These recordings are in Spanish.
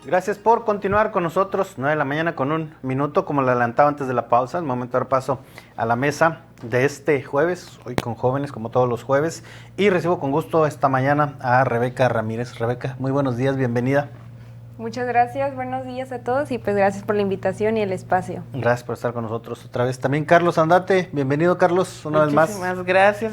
Gracias por continuar con nosotros, 9 de la mañana con un minuto, como le adelantaba antes de la pausa, el momento de dar paso a la mesa de este jueves, hoy con jóvenes como todos los jueves, y recibo con gusto esta mañana a Rebeca Ramírez. Rebeca, muy buenos días, bienvenida. Muchas gracias, buenos días a todos y pues gracias por la invitación y el espacio. Gracias por estar con nosotros otra vez. También Carlos Andate, bienvenido Carlos, una vez más.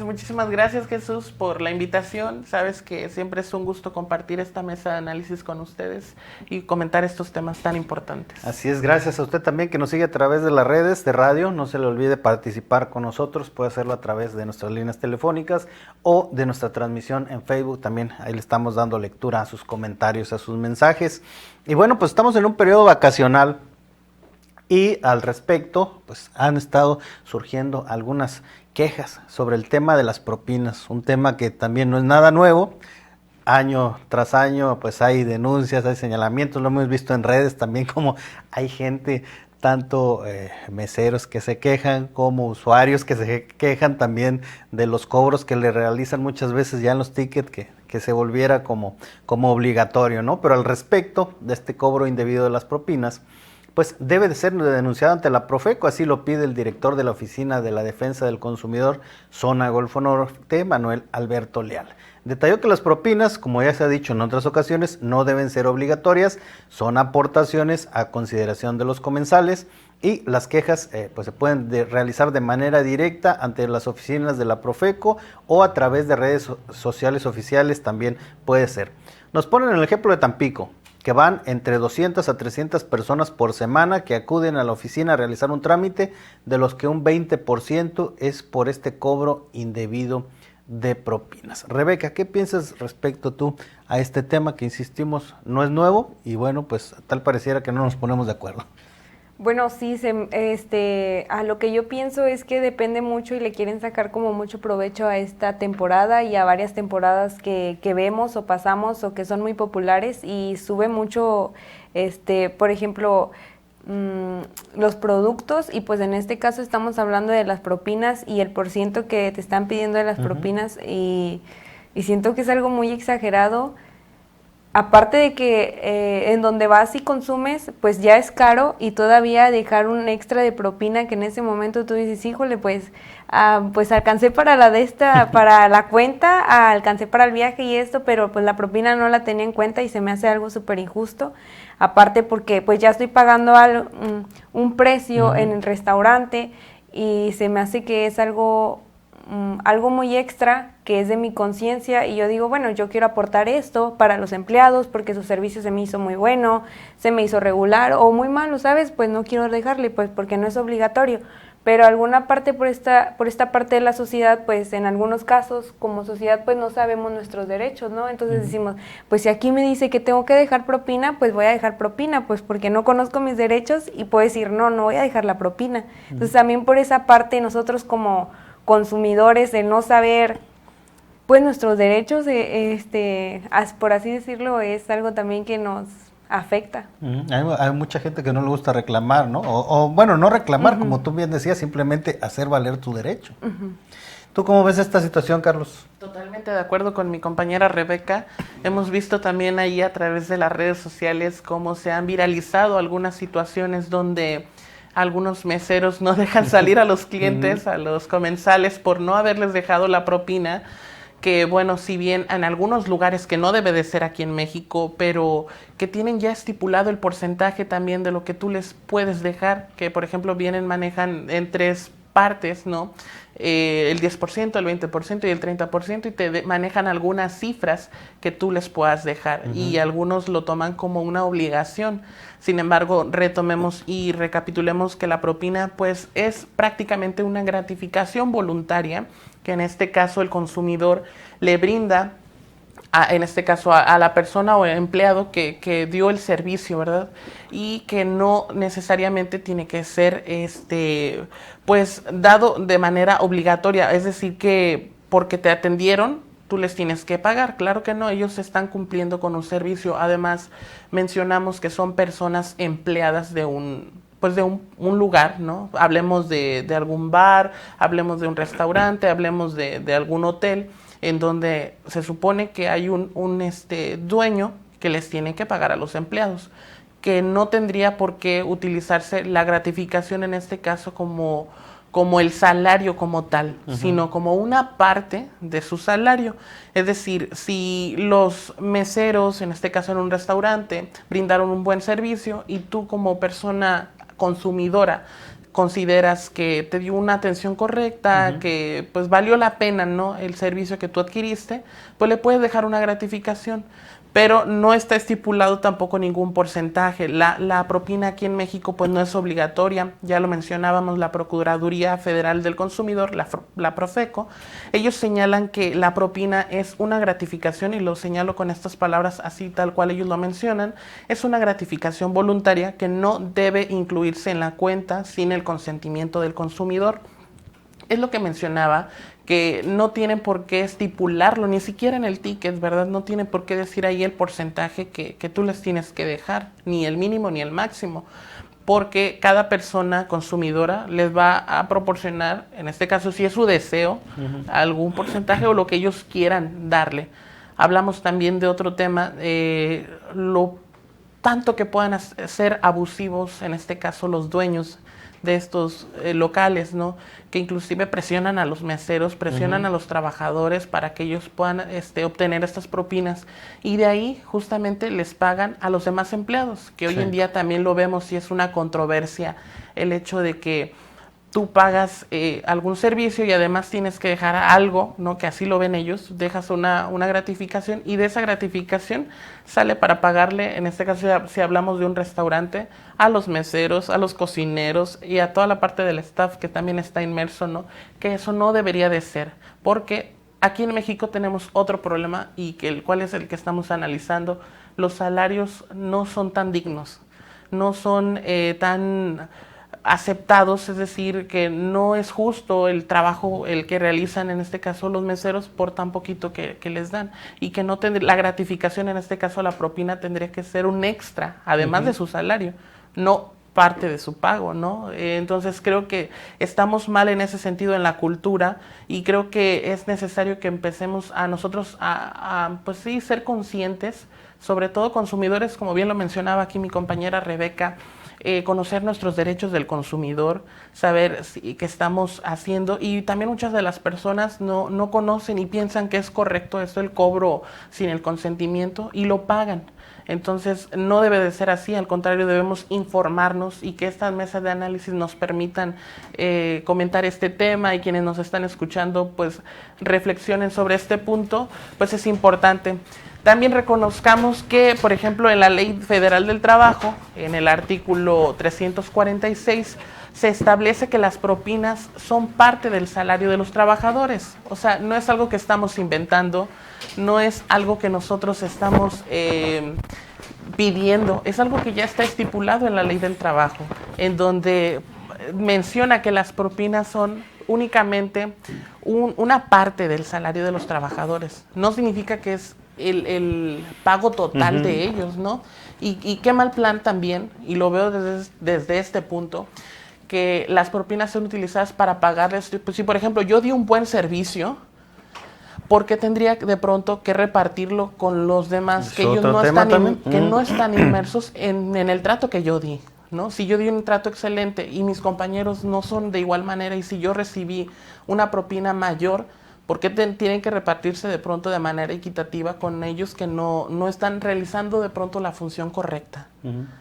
Muchísimas gracias Jesús por la invitación. Sabes que siempre es un gusto compartir esta mesa de análisis con ustedes y comentar estos temas tan importantes. Así es, gracias a usted también que nos sigue a través de las redes de radio. No se le olvide participar con nosotros, puede hacerlo a través de nuestras líneas telefónicas o de nuestra transmisión en Facebook. También ahí le estamos dando lectura a sus comentarios, a sus mensajes. Y bueno, pues estamos en un periodo vacacional y al respecto pues han estado surgiendo algunas quejas sobre el tema de las propinas, un tema que también no es nada nuevo. Año tras año pues hay denuncias, hay señalamientos, lo hemos visto en redes también, como hay gente, tanto meseros que se quejan como usuarios que se quejan también de los cobros que le realizan muchas veces ya en los tickets, que se volviera como obligatorio, ¿no? Pero al respecto de este cobro indebido de las propinas, pues debe de ser denunciado ante la Profeco, así lo pide el director de la Oficina de la Defensa del Consumidor, Zona Golfo Norte, Manuel Alberto Leal. Detalló que las propinas, como ya se ha dicho en otras ocasiones, no deben ser obligatorias, son aportaciones a consideración de los comensales y las quejas pues se pueden realizar de manera directa ante las oficinas de la Profeco o a través de redes sociales oficiales también puede ser. Nos ponen el ejemplo de Tampico, que van entre 200 a 300 personas por semana que acuden a la oficina a realizar un trámite, de los que un 20% es por este cobro indebido de propinas. Rebeca, ¿qué piensas respecto tú a este tema que, insistimos, no es nuevo y bueno, pues tal pareciera que no nos ponemos de acuerdo? Bueno, sí, a lo que yo pienso es que depende mucho y le quieren sacar como mucho provecho a esta temporada y a varias temporadas que vemos o pasamos o que son muy populares y sube mucho, por ejemplo, los productos y pues en este caso estamos hablando de las propinas y el porciento que te están pidiendo de las propinas y siento que es algo muy exagerado. Aparte de que en donde vas y consumes, pues ya es caro y todavía dejar un extra de propina que en ese momento tú dices, híjole, pues alcancé para para la cuenta, alcancé para el viaje y esto, pero pues la propina no la tenía en cuenta y se me hace algo súper injusto. Aparte porque pues ya estoy pagando un precio en el restaurante y se me hace que es algo muy extra, que es de mi conciencia y yo digo, bueno, yo quiero aportar esto para los empleados porque su servicio se me hizo muy bueno, se me hizo regular o muy malo, ¿sabes? Pues no quiero dejarle, pues porque no es obligatorio, pero alguna parte por esta parte de la sociedad, pues en algunos casos como sociedad pues no sabemos nuestros derechos, ¿no? Entonces decimos, pues si aquí me dice que tengo que dejar propina, pues voy a dejar propina, pues porque no conozco mis derechos y puedo decir, no voy a dejar la propina. Entonces también por esa parte nosotros como consumidores de no saber pues nuestros derechos, por así decirlo, es algo también que nos afecta. Hay mucha gente que no le gusta reclamar, ¿no? O bueno, no reclamar, como tú bien decías, simplemente hacer valer tu derecho. ¿Tú cómo ves esta situación, Carlos? Totalmente de acuerdo con mi compañera Rebeca. Hemos visto también ahí a través de las redes sociales cómo se han viralizado algunas situaciones donde algunos meseros no dejan salir a los clientes, a los comensales, por no haberles dejado la propina, que bueno, si bien en algunos lugares que no debe de ser aquí en México, pero que tienen ya estipulado el porcentaje también de lo que tú les puedes dejar, que por ejemplo manejan en tres partes, ¿no? El 10%, el 20% y el 30%, y te manejan algunas cifras que tú les puedas dejar, y algunos lo toman como una obligación. Sin embargo, retomemos y recapitulemos que la propina pues es prácticamente una gratificación voluntaria que en este caso el consumidor le brinda en este caso a la persona o el empleado que dio el servicio, ¿verdad? Y que no necesariamente tiene que ser pues dado de manera obligatoria, es decir, que porque te atendieron tú les tienes que pagar. Claro que no, ellos están cumpliendo con un servicio. Además, mencionamos que son personas empleadas de un lugar, ¿no? Hablemos de algún bar, hablemos de un restaurante, hablemos de algún hotel, en donde se supone que hay un dueño que les tienen que pagar a los empleados, que no tendría por qué utilizarse la gratificación en este caso como el salario como tal, sino como una parte de su salario. Es decir, si los meseros, en este caso en un restaurante, brindaron un buen servicio y tú como persona consumidora consideras que te dio una atención correcta, que pues valió la pena, ¿no?, el servicio que tú adquiriste, pues le puedes dejar una gratificación. Pero no está estipulado tampoco ningún porcentaje. La propina aquí en México pues no es obligatoria. Ya lo mencionábamos, la Procuraduría Federal del Consumidor, la Profeco, ellos señalan que la propina es una gratificación, y lo señalo con estas palabras así tal cual ellos lo mencionan, es una gratificación voluntaria que no debe incluirse en la cuenta sin el consentimiento del consumidor. Es lo que mencionaba, que no tienen por qué estipularlo, ni siquiera en el ticket, ¿verdad? No tienen por qué decir ahí el porcentaje que tú les tienes que dejar, ni el mínimo ni el máximo, porque cada persona consumidora les va a proporcionar, en este caso si es su deseo, algún porcentaje o lo que ellos quieran darle. Hablamos también de otro tema, lo tanto que puedan ser abusivos, en este caso los dueños de estos locales, ¿no?, que inclusive presionan a los meseros, presionan a los trabajadores para que ellos puedan obtener estas propinas, y de ahí justamente les pagan a los demás empleados, que hoy en día también lo vemos y es una controversia el hecho de que tú pagas algún servicio y además tienes que dejar algo, ¿no?, que así lo ven ellos, dejas una gratificación, y de esa gratificación sale para pagarle, en este caso si hablamos de un restaurante, a los meseros, a los cocineros y a toda la parte del staff que también está inmerso, ¿no?, que eso no debería de ser, porque aquí en México tenemos otro problema, y cuál es el que estamos analizando. Los salarios no son tan dignos, no son tan aceptados, es decir, que no es justo el trabajo el que realizan, en este caso los meseros, por tan poquito que les dan, y que no la gratificación, en este caso la propina, tendría que ser un extra, además de su salario, no parte de su pago, ¿no? Entonces creo que estamos mal en ese sentido en la cultura, y creo que es necesario que empecemos a nosotros pues sí, ser conscientes, sobre todo consumidores, como bien lo mencionaba aquí mi compañera Rebeca, conocer nuestros derechos del consumidor, saber qué estamos haciendo, y también muchas de las personas no conocen y piensan que es correcto esto, el cobro sin el consentimiento, y lo pagan. Entonces no debe de ser así, al contrario, debemos informarnos, y que estas mesas de análisis nos permitan comentar este tema, y quienes nos están escuchando pues reflexionen sobre este punto, pues es importante. También reconozcamos que, por ejemplo, en la Ley Federal del Trabajo, en el artículo 346, se establece que las propinas son parte del salario de los trabajadores. O sea, no es algo que estamos inventando, no es algo que nosotros estamos pidiendo, es algo que ya está estipulado en la Ley del Trabajo, en donde menciona que las propinas son únicamente una parte del salario de los trabajadores. No significa que es el pago total de ellos, ¿no? Y qué mal plan también, y lo veo desde este punto, que las propinas son utilizadas para pagarles. Pues, si por ejemplo yo di un buen servicio, ¿por qué tendría de pronto que repartirlo con los demás que ellos no están inmersos en el trato que yo di, ¿no? Si yo di un trato excelente y mis compañeros no son de igual manera, y si yo recibí una propina mayor, ¿por qué tienen que repartirse de pronto de manera equitativa con ellos que no están realizando de pronto la función correcta?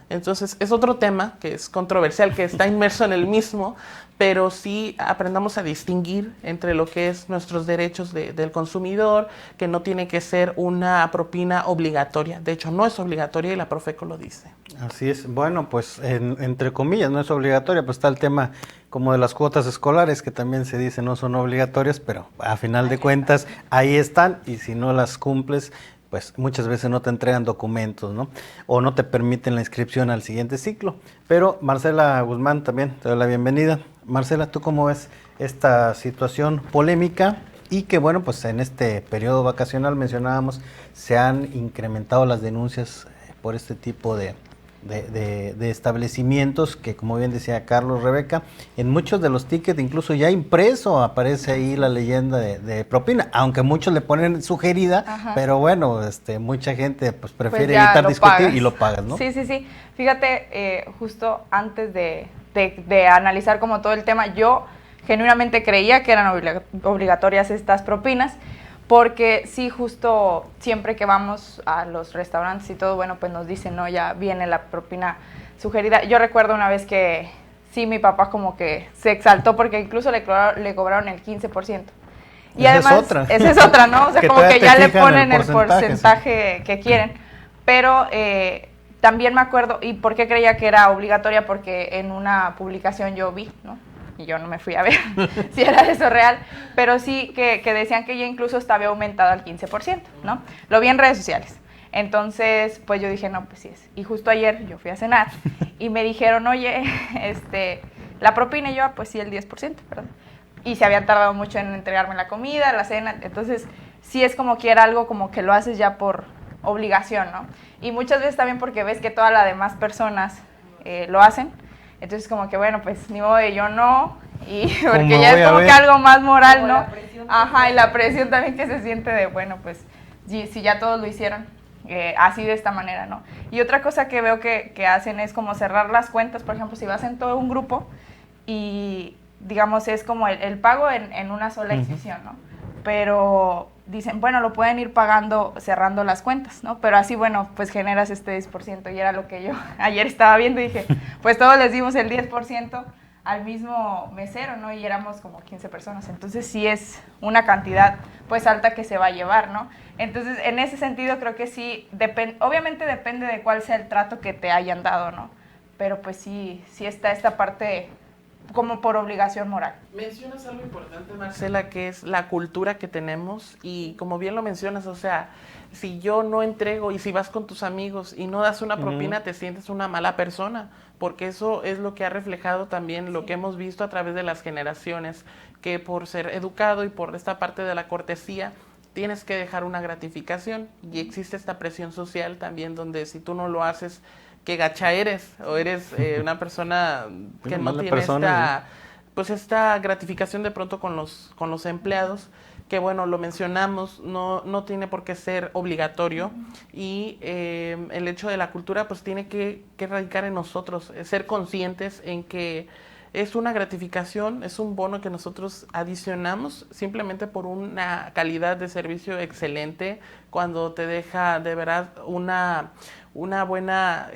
Entonces es otro tema que es controversial, que está inmerso en el mismo, pero sí aprendamos a distinguir entre lo que es nuestros derechos del consumidor, que no tiene que ser una propina obligatoria. De hecho, no es obligatoria, y la Profeco lo dice. Así es. Bueno, pues entre comillas no es obligatoria, pues está el tema como de las cuotas escolares, que también se dice no son obligatorias, pero a final de cuentas ahí están, y si no las cumples, pues muchas veces no te entregan documentos, ¿no? O no te permiten la inscripción al siguiente ciclo. Pero Marcela Guzmán, también te doy la bienvenida. Marcela, ¿tú cómo ves esta situación polémica? Y que bueno, pues en este periodo vacacional mencionábamos, se han incrementado las denuncias por este tipo de de establecimientos que, como bien decía Carlos, Rebeca, en muchos de los tickets incluso ya impreso aparece ahí la leyenda de propina, aunque muchos le ponen sugerida, Ajá. pero bueno, mucha gente pues prefiere Pues ya evitar lo discutir pagas. y lo pagas, ¿no? Sí, sí, sí. Fíjate, justo antes de analizar como todo el tema, yo genuinamente creía que eran obligatorias estas propinas, porque sí, justo siempre que vamos a los restaurantes y todo, bueno, pues nos dicen, no, ya viene la propina sugerida. Yo recuerdo una vez que sí, mi papá como que se exaltó porque incluso le cobraron el 15%. Y Esa además, es otra. esa es otra, ¿no? O sea, Que como todavía que te ya le fijan ponen el el porcentaje, porcentaje que quieren. Pero también me acuerdo, ¿y por qué creía que era obligatoria? Porque en una publicación yo vi, ¿no? Y yo no me fui a ver si era eso real, pero sí que decían que ya incluso estaba aumentado al 15%, ¿no? Lo vi en redes sociales. Entonces, pues yo dije, no, pues sí es. Y justo ayer yo fui a cenar y me dijeron, oye, la propina, y yo, pues sí, el 10%, ¿verdad? Y se habían tardado mucho en entregarme la comida, la cena, entonces sí es como que era algo como que lo haces ya por obligación, ¿no? Y muchas veces también porque ves que todas las demás personas lo hacen, entonces como que bueno, pues ni modo de yo no, y porque ya es como que algo más moral, ¿no? Ajá, y la presión también que se siente de, bueno, pues si ya todos lo hicieron, así de esta manera, ¿no? Y otra cosa que veo que hacen es como cerrar las cuentas, por ejemplo, si vas en todo un grupo y digamos es como el pago en una sola exhibición, ¿no? Pero dicen, bueno, lo pueden ir pagando cerrando las cuentas, ¿no? Pero así, bueno, pues generas este 10%, y era lo que yo ayer estaba viendo y dije, pues todos les dimos el 10% al mismo mesero, ¿no? Y éramos como 15 personas, entonces sí es una cantidad pues alta que se va a llevar, ¿no? Entonces, en ese sentido creo que sí, obviamente depende de cuál sea el trato que te hayan dado, ¿no? Pero pues sí está esta parte como por obligación moral. Mencionas algo importante, Marcela, que es la cultura que tenemos, y como bien lo mencionas, o sea, si yo no entrego y si vas con tus amigos y no das una propina, te sientes una mala persona, porque eso es lo que ha reflejado también lo que hemos visto a través de las generaciones, que por ser educado y por esta parte de la cortesía, tienes que dejar una gratificación, y existe esta presión social también donde si tú no lo haces, que gacha eres, o eres una persona que no tiene esta gratificación de pronto con los empleados, que bueno, lo mencionamos, no tiene por qué ser obligatorio, y el hecho de la cultura pues tiene que radicar en nosotros, ser conscientes en que es una gratificación, es un bono que nosotros adicionamos simplemente por una calidad de servicio excelente, cuando te deja de verdad una buena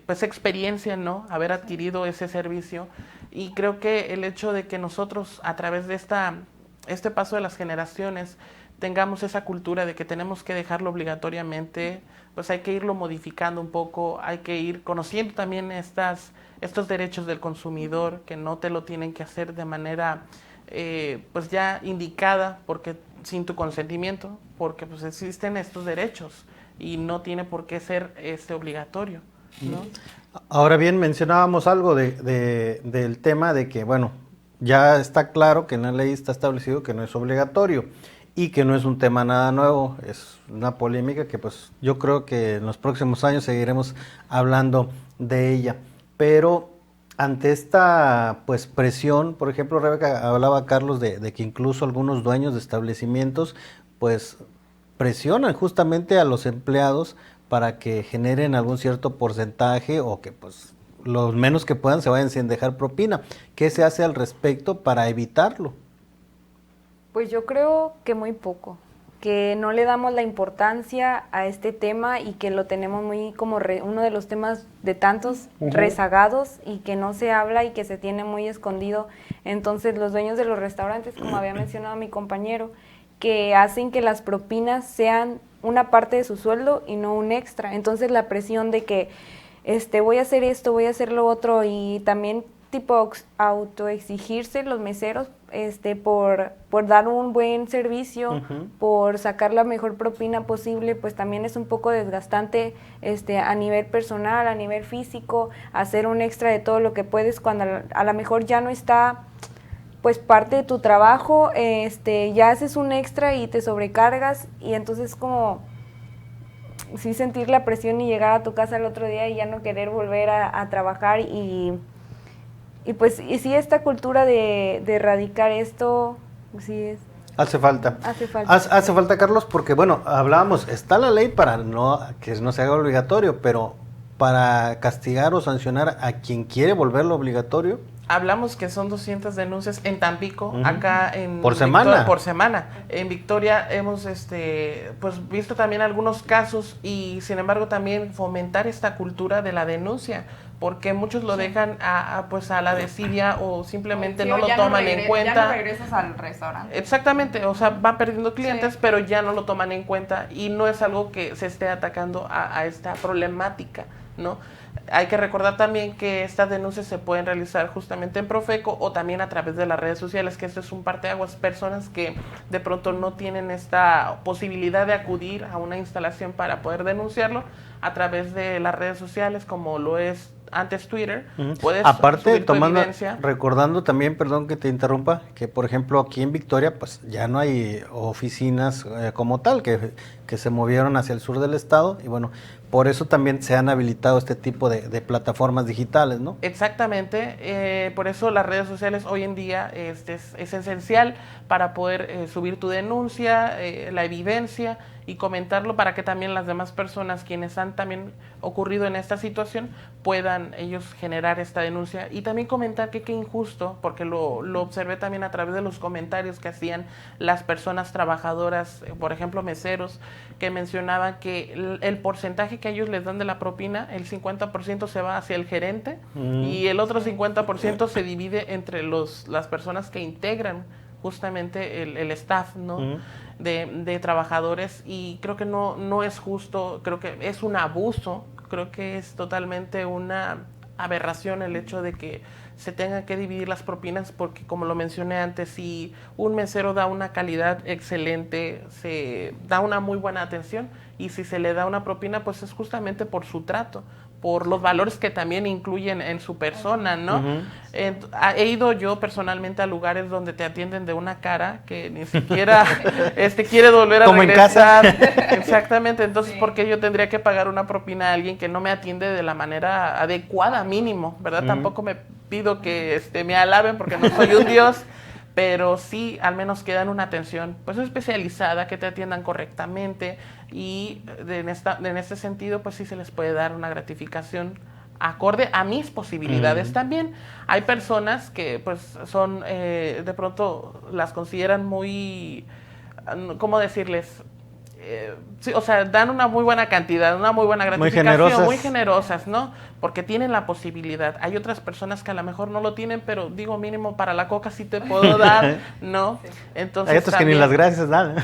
pues experiencia, ¿no? Haber adquirido ese servicio. Y creo que el hecho de que nosotros a través de este paso de las generaciones tengamos esa cultura de que tenemos que dejarlo obligatoriamente, pues hay que irlo modificando un poco, hay que ir conociendo también estos derechos del consumidor, que no te lo tienen que hacer de manera pues ya indicada, porque sin tu consentimiento, porque pues existen estos derechos y no tiene por qué ser obligatorio, ¿no? Ahora bien, mencionábamos algo del tema de que, bueno, ya está claro que en la ley está establecido que no es obligatorio y que no es un tema nada nuevo, es una polémica que pues yo creo que en los próximos años seguiremos hablando de ella, pero ante esta pues presión, por ejemplo, Rebeca, hablaba Carlos de que incluso algunos dueños de establecimientos pues presionan justamente a los empleados para que generen algún cierto porcentaje o que pues los menos que puedan se vayan sin dejar propina. ¿Qué se hace al respecto para evitarlo? Pues yo creo que muy poco, que no le damos la importancia a este tema y que lo tenemos muy como uno de los temas de tantos rezagados y que no se habla y que se tiene muy escondido. Entonces los dueños de los restaurantes, como había mencionado mi compañero, que hacen que las propinas sean una parte de su sueldo y no un extra. Entonces la presión de que voy a hacer esto, voy a hacer lo otro, y también tipo autoexigirse los meseros por dar un buen servicio, por sacar la mejor propina posible, pues también es un poco desgastante a nivel personal, a nivel físico, hacer un extra de todo lo que puedes cuando a lo mejor ya no está pues parte de tu trabajo, ya haces un extra y te sobrecargas, y entonces como sí sentir la presión y llegar a tu casa el otro día y ya no querer volver a trabajar y pues y sí, esta cultura de erradicar esto, sí es. Hace falta. Hace falta, Carlos, porque bueno, hablábamos, está la ley para que no se haga obligatorio, pero para castigar o sancionar a quien quiere volverlo obligatorio. Hablamos que son 200 denuncias en Tampico, acá en por semana. Por semana. En Victoria hemos pues visto también algunos casos y sin embargo también fomentar esta cultura de la denuncia, porque muchos lo dejan pues a la desidia o simplemente no lo toman en cuenta. Ya no regresas al restaurante. Exactamente, o sea, van perdiendo clientes, pero ya no lo toman en cuenta y no es algo que se esté atacando a esta problemática, ¿no? Hay que recordar también que estas denuncias se pueden realizar justamente en Profeco o también a través de las redes sociales, que esto es un parteaguas, personas que de pronto no tienen esta posibilidad de acudir a una instalación para poder denunciarlo a través de las redes sociales, como lo es antes Twitter. Puedes aparte, recordando también, perdón que te interrumpa, que por ejemplo aquí en Victoria pues ya no hay oficinas como tal, que se movieron hacia el sur del estado y bueno, por eso también se han habilitado este tipo de plataformas digitales, ¿no? Exactamente, por eso las redes sociales hoy en día es esencial para poder subir tu denuncia, la evidencia y comentarlo para que también las demás personas quienes han también ocurrido en esta situación puedan ellos generar esta denuncia y también comentar que qué injusto, porque lo observé también a través de los comentarios que hacían las personas trabajadoras, por ejemplo meseros, que mencionaban que el porcentaje que ellos les dan de la propina, el 50% se va hacia el gerente y el otro 50% se divide entre las personas que integran justamente el staff, ¿no? De trabajadores y creo que no es justo, creo que es un abuso, creo que es totalmente una aberración el hecho de que se tengan que dividir las propinas porque como lo mencioné antes, si un mesero da una calidad excelente, se da una muy buena atención y si se le da una propina pues es justamente por su trato, por los valores que también incluyen en su persona, ¿no? He ido yo personalmente a lugares donde te atienden de una cara que ni siquiera quiere volver a como regresar. En casa. Exactamente, entonces ¿por qué yo tendría que pagar una propina a alguien que no me atiende de la manera adecuada, mínimo, ¿verdad? Tampoco me pido que me alaben porque no soy un dios, pero sí al menos que dan una atención pues especializada, que te atiendan correctamente y en este sentido pues sí se les puede dar una gratificación acorde a mis posibilidades también. Hay personas que pues son de pronto las consideran muy, ¿cómo decirles? Sí, o sea, dan una muy buena cantidad, una muy buena gratificación, muy generosas, ¿no? Porque tienen la posibilidad. Hay otras personas que a lo mejor no lo tienen, pero digo, mínimo para la coca sí te puedo dar, ¿no? Sí. Entonces, hay otros también, que ni las gracias dan.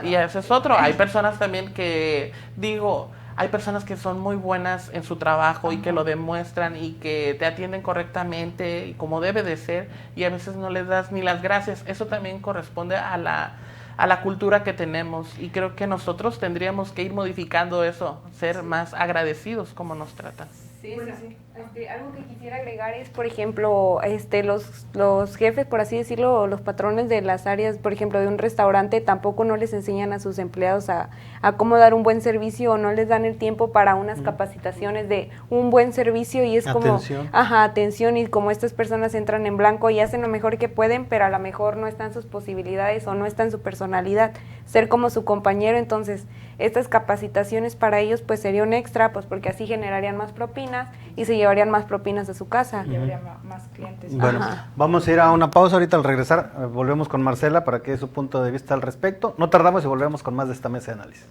Y ese es otro. Hay personas también que, digo, hay personas que son muy buenas en su trabajo y que lo demuestran y que te atienden correctamente y como debe de ser y a veces no les das ni las gracias. Eso también corresponde a la cultura que tenemos y creo que nosotros tendríamos que ir modificando eso, ser más agradecidos como nos tratan. Sí, bueno, sí. Algo que quisiera agregar es, por ejemplo, los jefes, por así decirlo, los patrones de las áreas, por ejemplo, de un restaurante, tampoco no les enseñan a sus empleados a cómo dar un buen servicio o no les dan el tiempo para unas capacitaciones de un buen servicio y es atención. Atención y como estas personas entran en blanco y hacen lo mejor que pueden, pero a lo mejor no están sus posibilidades o no está en su personalidad, ser como su compañero, entonces estas capacitaciones para ellos pues sería un extra, pues porque así generarían más propinas y se llevarían más propinas a su casa. Y habría más clientes. Bueno, vamos a ir a una pausa ahorita al regresar, volvemos con Marcela para que dé su punto de vista al respecto. No tardamos y volvemos con más de esta mesa de análisis.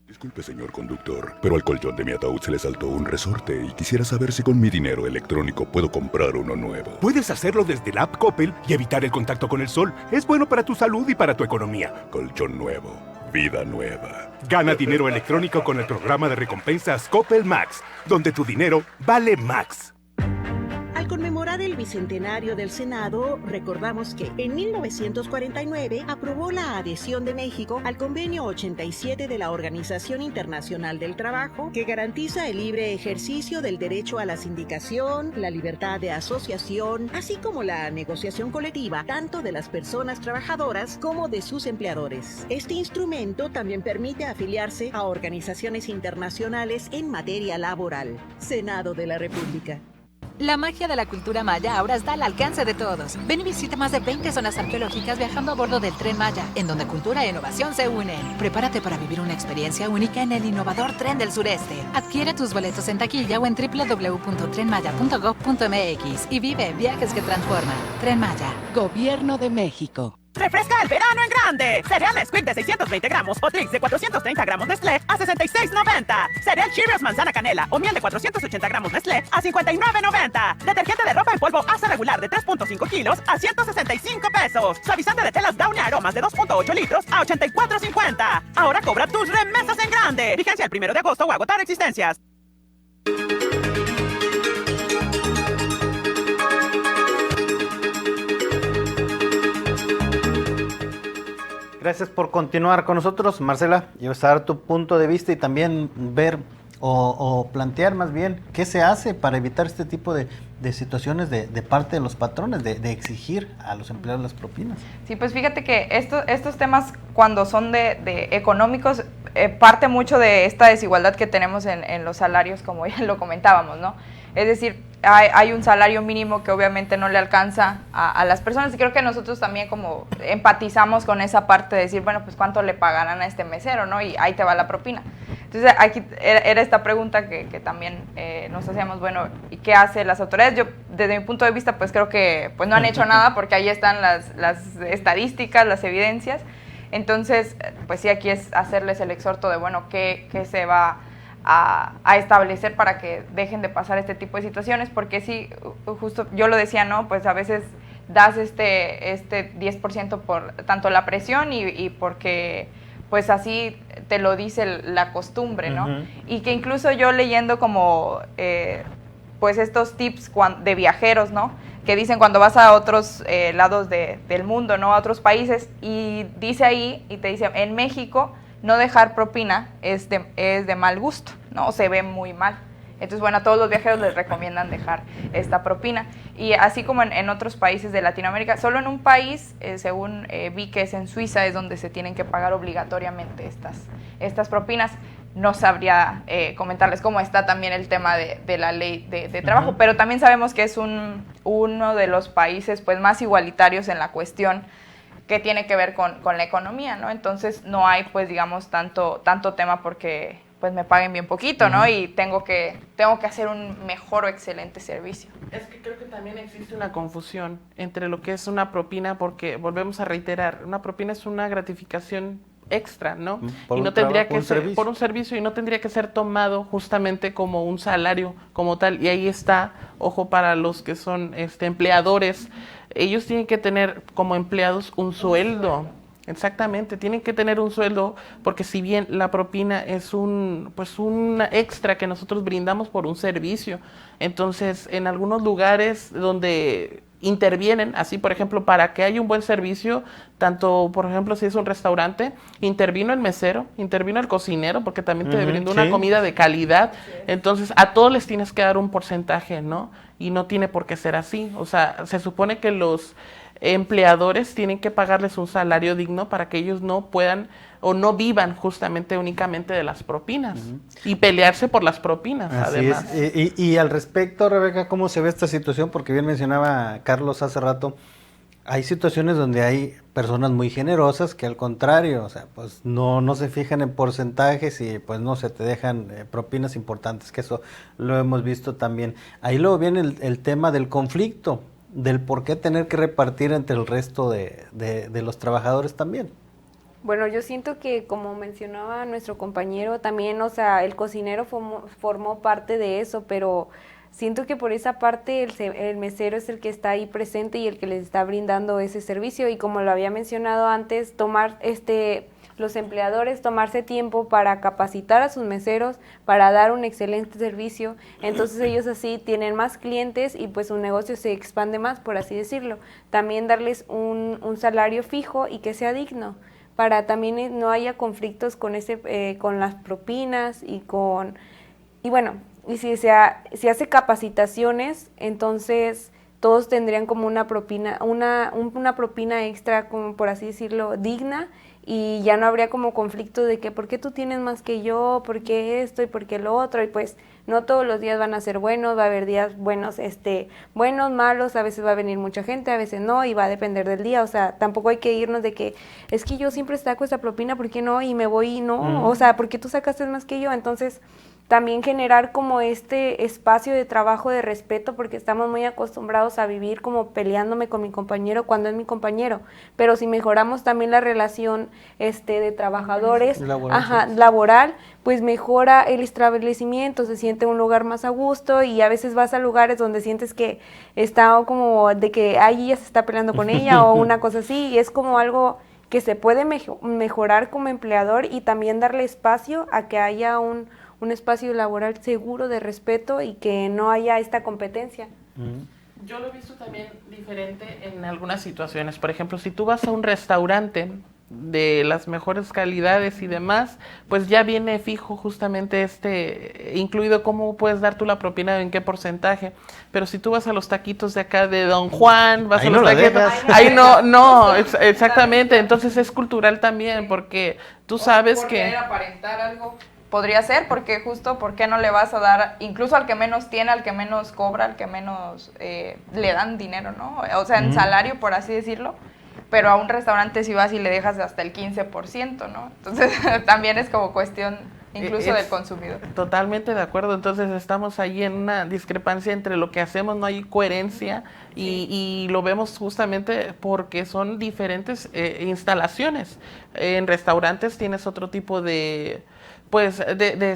Disculpe, señor conductor, pero al colchón de mi ataúd se le saltó un resorte y quisiera saber si con mi dinero electrónico puedo comprar uno nuevo. Puedes hacerlo desde la app Coppel y evitar el contacto con el sol. Es bueno para tu salud y para tu economía. Colchón nuevo, vida nueva. Gana dinero electrónico con el programa de recompensas Coppel Max, donde tu dinero vale Max. Al conmemorar el bicentenario del Senado, recordamos que en 1949 aprobó la adhesión de México al Convenio 87 de la Organización Internacional del Trabajo, que garantiza el libre ejercicio del derecho a la sindicación, la libertad de asociación, así como la negociación colectiva, tanto de las personas trabajadoras como de sus empleadores. Este instrumento también permite afiliarse a organizaciones internacionales en materia laboral. Senado de la República. La magia de la cultura maya ahora está al alcance de todos. Ven y visita más de 20 zonas arqueológicas viajando a bordo del Tren Maya, en donde cultura e innovación se unen. Prepárate para vivir una experiencia única en el innovador Tren del Sureste. Adquiere tus boletos en taquilla o en www.trenmaya.gov.mx y vive viajes que transforman. Tren Maya, Gobierno de México. ¡Refresca el verano en grande! Cereal Nesquik de 620 gramos o Trix de 430 gramos Nestlé a $66.90. Cereal Cheerios manzana canela o miel de 480 gramos Nestlé a $59.90. Detergente de ropa en polvo asa regular de 3.5 kilos a $165. Suavizante de telas Downy aromas de 2.8 litros a $84.50. Ahora cobra tus remesas en grande. Vigencia el 1 de agosto o agotar existencias. Gracias por continuar con nosotros, Marcela. Y vas a dar tu punto de vista y también ver o plantear más bien qué se hace para evitar este tipo de situaciones de parte de los patrones, de exigir a los empleados las propinas. Sí, pues fíjate que estos temas cuando son de económicos, parte mucho de esta desigualdad que tenemos en los salarios, como ya lo comentábamos, ¿no? Es decir, hay un salario mínimo que obviamente no le alcanza a las personas y creo que nosotros también como empatizamos con esa parte de decir, bueno, pues cuánto le pagarán a este mesero, ¿no? Y ahí te va la propina. Entonces aquí era esta pregunta que también nos hacíamos, bueno, ¿y qué hacen las autoridades? Yo desde mi punto de vista pues creo que pues no han hecho nada porque ahí están las estadísticas, las evidencias. Entonces pues sí, aquí es hacerles el exhorto de, bueno, ¿qué se va a establecer para que dejen de pasar este tipo de situaciones? Porque sí, justo yo lo decía, ¿no? Pues a veces das este 10% por tanto la presión y porque pues así te lo dice la costumbre, ¿no? Uh-huh. Y que incluso yo leyendo como pues estos tips de viajeros, ¿no? Que dicen cuando vas a otros lados del mundo, ¿no? A otros países, y dice ahí, y te dice, en México no dejar propina es de mal gusto, ¿no? O se ve muy mal. Entonces, bueno, a todos los viajeros les recomiendan dejar esta propina. Y así como en otros países de Latinoamérica, solo en un país, según vi que es en Suiza, es donde se tienen que pagar obligatoriamente estas propinas. No sabría comentarles cómo está también el tema de la ley de trabajo, uh-huh. Pero también sabemos que es uno de los países pues más igualitarios en la cuestión que tiene que ver con la economía, ¿no? Entonces no hay, pues, digamos, tanto tema porque pues me paguen bien poquito, ¿no? Y tengo que hacer un mejor o excelente servicio. Es que creo que también existe una confusión entre lo que es una propina, porque volvemos a reiterar, una propina es una gratificación extra, ¿no? Y no tendría que ser por un servicio y no tendría que ser tomado justamente como un salario como tal. Y ahí está, ojo para los que son empleadores, ellos tienen que tener como empleados un sueldo. Exactamente, tienen que tener un sueldo, porque si bien la propina es un extra que nosotros brindamos por un servicio, entonces en algunos lugares donde intervienen, así por ejemplo, para que haya un buen servicio, tanto por ejemplo si es un restaurante, intervino el mesero, intervino el cocinero, porque también te brindó una comida de calidad, entonces a todos les tienes que dar un porcentaje, ¿no? Y no tiene por qué ser así, o sea, se supone que los empleadores tienen que pagarles un salario digno para que ellos no puedan o no vivan justamente únicamente de las propinas y pelearse por las propinas. Así además. Y al respecto, Rebeca, ¿cómo se ve esta situación? Porque bien mencionaba Carlos hace rato, hay situaciones donde hay personas muy generosas que al contrario, o sea, pues no se fijan en porcentajes y pues no se te dejan propinas importantes, que eso lo hemos visto también. Ahí luego viene el tema del conflicto, del por qué tener que repartir entre el resto de los trabajadores también. Bueno, yo siento que, como mencionaba nuestro compañero, también, o sea, el cocinero formó parte de eso, pero siento que por esa parte el mesero es el que está ahí presente y el que les está brindando ese servicio, y como lo había mencionado antes, tomar los empleadores tomarse tiempo para capacitar a sus meseros, para dar un excelente servicio, entonces ellos así tienen más clientes y pues su negocio se expande más, por así decirlo. También darles un salario fijo y que sea digno, para también no haya conflictos con con las propinas y bueno, y si hace capacitaciones, entonces todos tendrían como una propina, una propina extra, como por así decirlo, digna, y ya no habría como conflicto de que ¿por qué tú tienes más que yo? ¿Por qué esto? ¿Y por qué lo otro? Y pues no todos los días van a ser buenos, va a haber días buenos, buenos, malos, a veces va a venir mucha gente, a veces no, y va a depender del día. O sea, tampoco hay que irnos de que es que yo siempre saco esta propina, ¿por qué no? Y me voy y no, o sea, ¿por qué tú sacaste más que yo? Entonces, también generar como este espacio de trabajo de respeto, porque estamos muy acostumbrados a vivir como peleándome con mi compañero cuando es mi compañero, pero si mejoramos también la relación de trabajadores, laboral, pues mejora el establecimiento, se siente un lugar más a gusto, y a veces vas a lugares donde sientes que está como de que ahí ella se está peleando con ella o una cosa así, y es como algo que se puede mejorar como empleador, y también darle espacio a que haya un espacio laboral seguro, de respeto, y que no haya esta competencia. Yo lo he visto también diferente en algunas situaciones. Por ejemplo, si tú vas a un restaurante de las mejores calidades y demás, pues ya viene fijo justamente incluido cómo puedes dar tú la propina, en qué porcentaje. Pero si tú vas a los taquitos de acá de Don Juan, vas ahí a los taquitos, ahí no, exactamente. Entonces es cultural también, porque tú sabes por que querer aparentar algo podría ser, porque justo, ¿por qué no le vas a dar, incluso al que menos tiene, al que menos cobra, al que menos le dan dinero, ¿no? O sea, en salario, por así decirlo, pero a un restaurante si vas y le dejas hasta el 15%, ¿no? Entonces, también es como cuestión incluso del consumidor. Totalmente de acuerdo. Entonces estamos ahí en una discrepancia entre lo que hacemos, no hay coherencia, y lo vemos justamente porque son diferentes instalaciones. En restaurantes tienes otro tipo de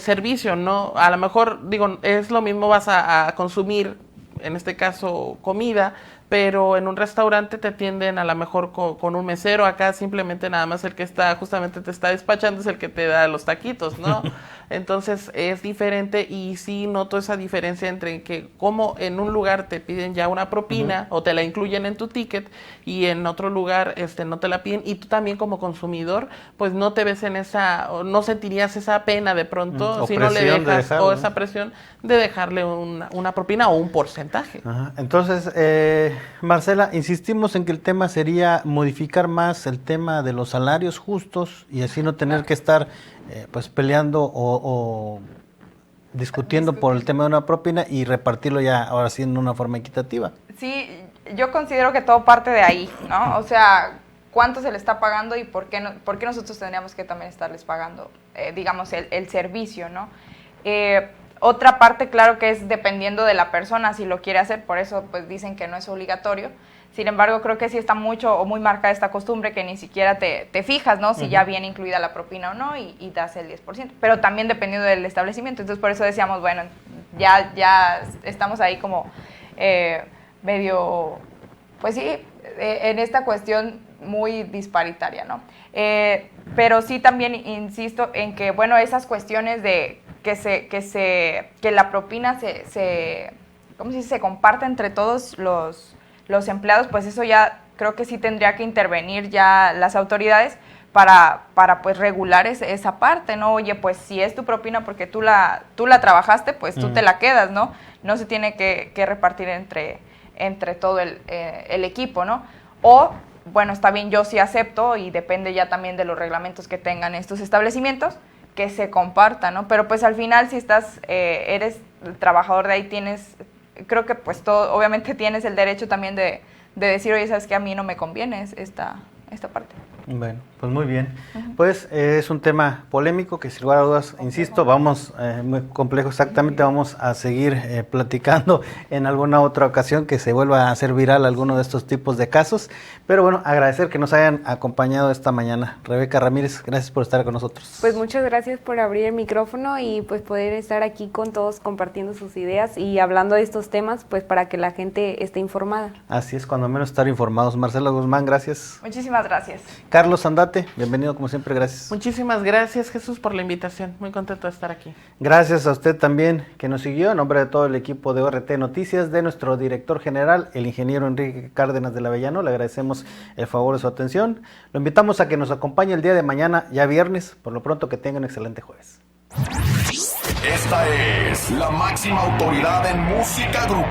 servicio, ¿no? A lo mejor, digo, es lo mismo, vas a consumir, en este caso, comida, pero en un restaurante te atienden a lo mejor con un mesero. Acá simplemente nada más el que justamente te está despachando es el que te da los taquitos, ¿no? Entonces es diferente, y sí noto esa diferencia entre que como en un lugar te piden ya una propina o te la incluyen en tu ticket, y en otro lugar no te la piden, y tú también como consumidor pues no te ves en o no sentirías esa pena de pronto si no le dejas, o esa presión de dejarle una propina o un porcentaje. Entonces, Marcela, insistimos en que el tema sería modificar más el tema de los salarios justos, y así no tener que estar pues peleando o discutiendo por el tema de una propina, y repartirlo ya ahora sí en una forma equitativa. Sí, yo considero que todo parte de ahí, ¿no? O sea, cuánto se le está pagando y por qué nosotros tendríamos que también estarles pagando, digamos, el servicio, ¿no? Otra parte, claro, que es dependiendo de la persona si lo quiere hacer, por eso pues dicen que no es obligatorio. Sin embargo, creo que sí está mucho o muy marcada esta costumbre que ni siquiera te fijas, ¿no? Si ya viene incluida la propina o no, y das el 10%. Pero también dependiendo del establecimiento. Entonces, por eso decíamos, bueno, ya estamos ahí como medio, pues sí, en esta cuestión muy disparitaria, ¿no? Pero sí también insisto en que, bueno, esas cuestiones de que la propina ¿cómo se dice? Se comparte entre todos los empleados, pues eso ya creo que sí tendría que intervenir ya las autoridades para pues regular esa parte, ¿no? Oye, pues si es tu propina porque tú la trabajaste, pues tú te la quedas, ¿no? No se tiene que repartir entre todo el equipo, ¿no? O, bueno, está bien, yo sí acepto, y depende ya también de los reglamentos que tengan estos establecimientos, que se comparta, ¿no? Pero pues al final, si eres el trabajador de ahí, creo que pues obviamente tienes el derecho también de decir, oye, sabes que a mí no me conviene esta parte. Bueno, pues muy bien. Pues es un tema polémico que, sin lugar a dudas, insisto, muy complejo exactamente, vamos a seguir platicando en alguna otra ocasión que se vuelva a hacer viral alguno de estos tipos de casos. Pero bueno, agradecer que nos hayan acompañado esta mañana. Rebeca Ramírez, gracias por estar con nosotros. Pues muchas gracias por abrir el micrófono y pues poder estar aquí con todos compartiendo sus ideas y hablando de estos temas, pues para que la gente esté informada. Así es, cuando menos estar informados. Marcela Guzmán, gracias. Muchísimas gracias. Carlos Andate. Mate, bienvenido como siempre, gracias. Muchísimas gracias, Jesús, por la invitación. Muy contento de estar aquí. Gracias a usted también que nos siguió, en nombre de todo el equipo de ORT Noticias, de nuestro director general, el ingeniero Enrique Cárdenas de la Avellano, le agradecemos el favor de su atención. Lo invitamos a que nos acompañe el día de mañana, ya viernes, por lo pronto que tenga un excelente jueves. Esta es la máxima autoridad en música grupal.